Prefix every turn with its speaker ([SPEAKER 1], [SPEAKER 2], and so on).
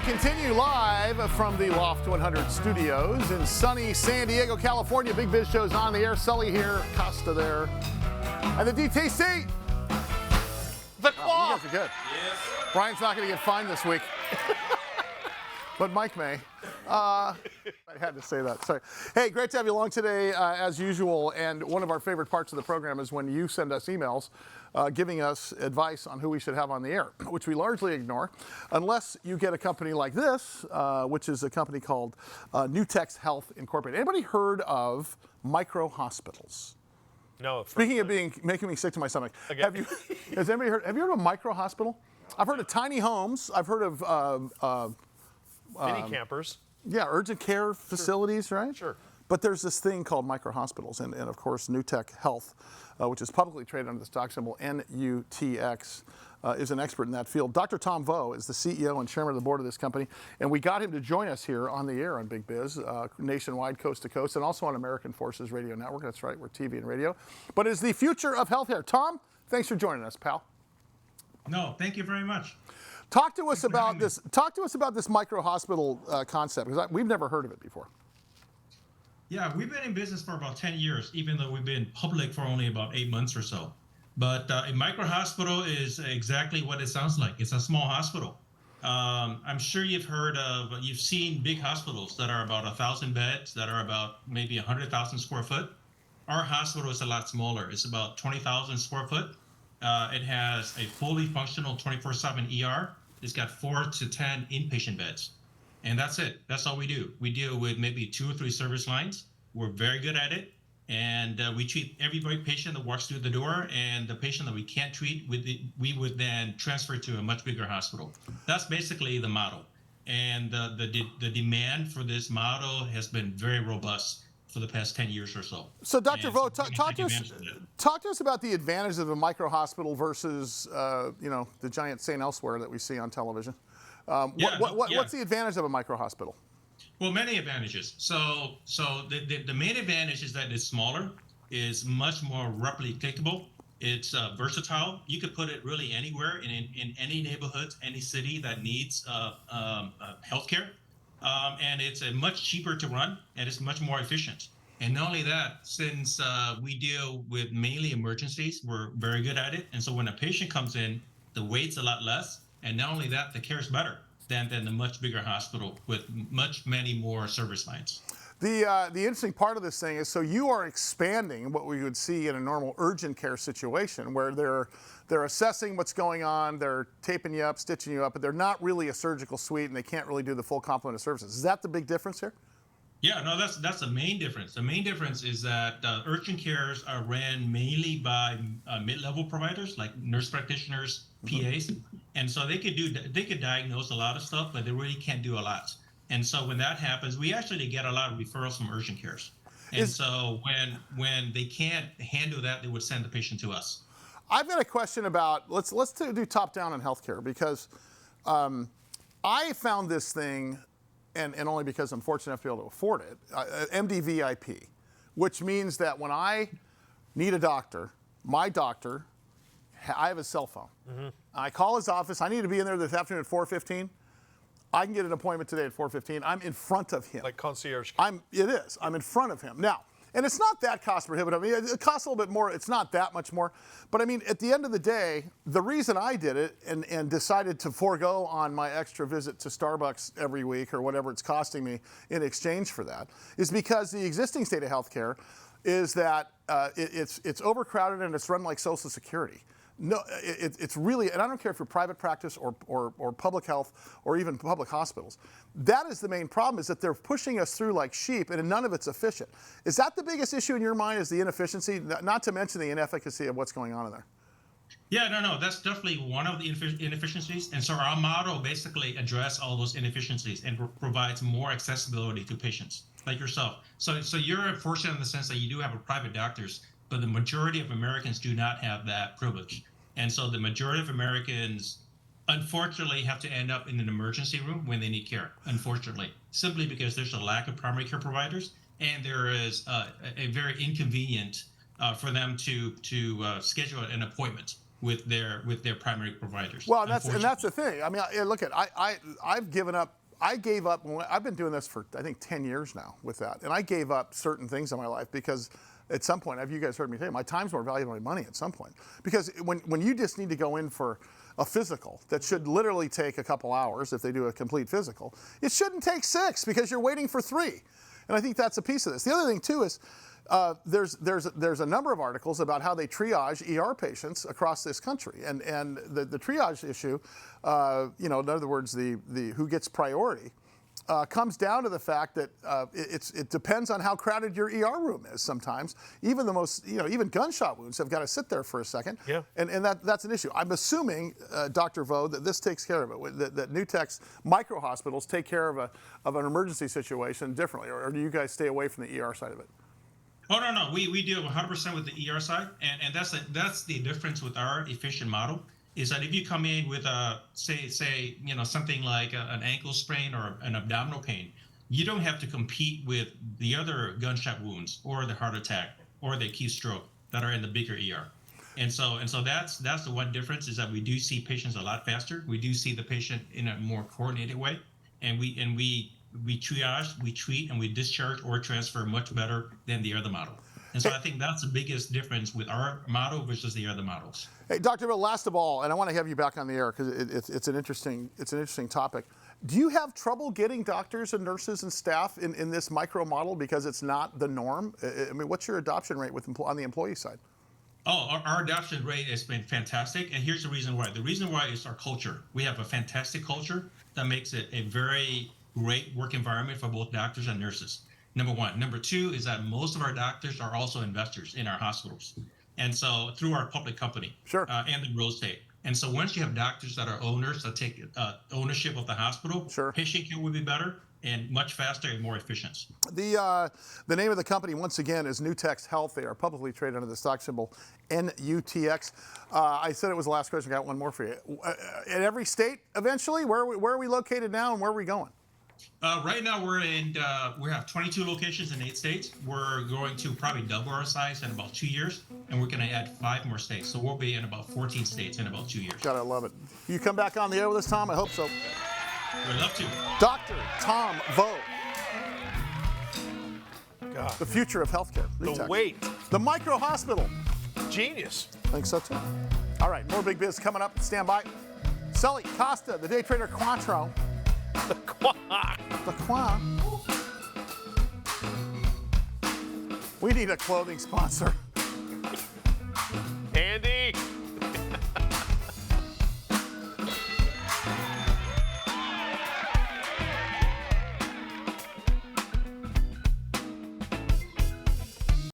[SPEAKER 1] continue live from the Loft 100 studios in sunny San Diego, California. Big Biz Show's on the air. Sully here, Costa there, and the DTC. The claw. You guys are good. Yes. Brian's not going to get fined this week, but Mike may. I had to say that. Sorry. Hey, great to have you along today, as usual. And one of our favorite parts of the program is when you send us emails giving us advice on who we should have on the air, which we largely ignore, unless you get a company like this, which is a company called Nutex Health Incorporated. Anybody heard of micro hospitals?
[SPEAKER 2] No.
[SPEAKER 1] Speaking of making me sick to my stomach,
[SPEAKER 2] again.
[SPEAKER 1] Has anybody heard? Have you heard of a micro hospital? I've heard of tiny homes. I've heard of
[SPEAKER 2] mini campers.
[SPEAKER 1] Yeah, urgent care facilities, right?
[SPEAKER 2] Sure.
[SPEAKER 1] But there's this thing called micro hospitals, and of course, Nutex Health, which is publicly traded under the stock symbol NUTX, is an expert in that field. Dr. Tom Vo is the CEO and chairman of the board of this company, and we got him to join us here on the air on Big Biz, nationwide, coast to coast, and also on American Forces Radio Network. That's right, we're TV and radio. But it's the future of healthcare. Tom, thanks for joining us, pal.
[SPEAKER 3] No, thank you very much.
[SPEAKER 1] Talk to us about this. Talk to us about this micro hospital concept, because we've never heard of it before.
[SPEAKER 3] Yeah, we've been in business for about 10 years, even though we've been public for only about 8 months or so. But a micro hospital is exactly what it sounds like. It's a small hospital. I'm sure you've seen big hospitals that are about 1,000 beds, that are about maybe 100,000 square foot. Our hospital is a lot smaller. It's about 20,000 square foot. It has a fully functional 24/7 ER. It's got 4 to 10 inpatient beds. And that's it. That's all we do. We deal with maybe 2 or 3 service lines. We're very good at it. And we treat every patient that walks through the door, and the patient that we can't treat, we would then transfer to a much bigger hospital. That's basically the model. And the demand for this model has been very robust for the past 10 years or so.
[SPEAKER 1] So, Dr. Vo, talk to us about the advantages of a micro hospital versus, the giant St. Elsewhere that we see on television. What's the advantage of a micro hospital?
[SPEAKER 3] Well, many advantages. So the main advantage is that it's smaller, is much more replicable. It's versatile. You could put it really anywhere in any neighborhood, any city that needs healthcare. And it's much cheaper to run, and it's much more efficient. And not only that, since we deal with mainly emergencies, we're very good at it. And so when a patient comes in, the wait's a lot less. And not only that, the care is better than the much bigger hospital with many more service lines.
[SPEAKER 1] The interesting part of this thing is, so you are expanding what we would see in a normal urgent care situation, where they're assessing what's going on, they're taping you up, stitching you up, but they're not really a surgical suite, and they can't really do the full complement of services. Is that the big difference here?
[SPEAKER 3] Yeah, no, that's the main difference. The main difference is that urgent cares are ran mainly by mid-level providers like nurse practitioners, PAs, and so they could diagnose a lot of stuff, but they really can't do a lot. And so when that happens, we actually get a lot of referrals from urgent cares. And so when they can't handle that, they would send the patient to us.
[SPEAKER 1] I've got a question about, let's do top down in healthcare, because I found this thing, and only because I'm fortunate enough to be able to afford it, MDVIP, which means that when I need a doctor, my doctor, I have a cell phone. Mm-hmm. I call his office. I need to be in there this afternoon at 4:15. I can get an appointment today at 4:15. I'm in front of him.
[SPEAKER 2] Like concierge.
[SPEAKER 1] It is. I'm in front of him. Now, and it's not that cost prohibitive. I mean, it costs a little bit more. It's not that much more. But I mean, at the end of the day, the reason I did it and decided to forego on my extra visit to Starbucks every week or whatever it's costing me in exchange for that is because the existing state of healthcare is that it's overcrowded and it's run like Social Security. No, it's really, and I don't care if you're private practice or public health or even public hospitals. That is the main problem, is that they're pushing us through like sheep, and none of it's efficient. Is that the biggest issue in your mind, is the inefficiency, not to mention the inefficacy of what's going on in there?
[SPEAKER 3] Yeah, no, that's definitely one of the inefficiencies. And so our model basically addresses all those inefficiencies and provides more accessibility to patients like yourself. So you're fortunate in the sense that you do have a private doctors, but the majority of Americans do not have that privilege. And so the majority of Americans, unfortunately, have to end up in an emergency room when they need care, unfortunately, simply because there's a lack of primary care providers, and there is a very inconvenient for them to schedule an appointment. with their primary providers.
[SPEAKER 1] Well, and that's the thing. I mean, look at I've given up. I gave up. I've been doing this for I think 10 years now with that, and I gave up certain things in my life because at some point, have you guys heard me say, my time's more valuable than my money at some point. Because when you just need to go in for a physical that should literally take a couple hours if they do a complete physical, it shouldn't take 6 because you're waiting for 3. And I think that's a piece of this. The other thing too is there's a number of articles about how they triage ER patients across this country, and the triage issue, in other words, the who gets priority, comes down to the fact that it depends on how crowded your ER room is. Sometimes even the most, even gunshot wounds have got to sit there for a second.
[SPEAKER 2] Yeah.
[SPEAKER 1] And that's an issue. I'm assuming, Dr. Vo, that this takes care of it. That Nutex micro hospitals take care of an emergency situation differently, or do you guys stay away from the ER side of it?
[SPEAKER 3] Oh, no. We deal 100% with the ER side, and that's the difference with our efficient model. Is that if you come in with say something like an ankle sprain or an abdominal pain, you don't have to compete with the other gunshot wounds or the heart attack or the acute stroke that are in the bigger ER. And so that's the one difference, is that we do see patients a lot faster. We do see the patient in a more coordinated way, and we triage, we treat, and we discharge or transfer much better than the other model. And so I think that's the biggest difference with our model versus the other models.
[SPEAKER 1] Hey, Dr. Bill, last of all, and I want to have you back on the air because it's an interesting topic. Do you have trouble getting doctors and nurses and staff in this micro model because it's not the norm? I mean, what's your adoption rate on the employee side?
[SPEAKER 3] Oh, our adoption rate has been fantastic, and here's the reason why. The reason why is our culture. We have a fantastic culture that makes it a very great work environment for both doctors and nurses. Number one. Number two is that most of our doctors are also investors in our hospitals. And so through our public company,
[SPEAKER 1] sure,
[SPEAKER 3] and the real estate. And so once you have doctors that are owners that take ownership of the hospital,
[SPEAKER 1] sure,
[SPEAKER 3] patient care will be better and much faster and more efficient.
[SPEAKER 1] The name of the company, once again, is Nutex Health. They are publicly traded under the stock symbol NUTX. I said it was the last question. I got one more for you. In every state, eventually, where are we located now, and where are we going?
[SPEAKER 3] Right now we have 22 locations in 8 states. We're going to probably double our size in about 2 years, and we're going to add 5 more states. So we'll be in about 14 states in about 2 years.
[SPEAKER 1] God, I love it. You come back on the air with us, Tom? I hope so.
[SPEAKER 3] We'd love to.
[SPEAKER 1] Dr. Tom Vo.
[SPEAKER 2] God.
[SPEAKER 1] The future of healthcare.
[SPEAKER 2] The weight.
[SPEAKER 1] The micro hospital.
[SPEAKER 2] Genius.
[SPEAKER 1] I think so too. All right, more Big Biz coming up. Stand by. Sully, Costa, the day trader Quattro.
[SPEAKER 2] The quack.
[SPEAKER 1] The quack. We need a clothing sponsor.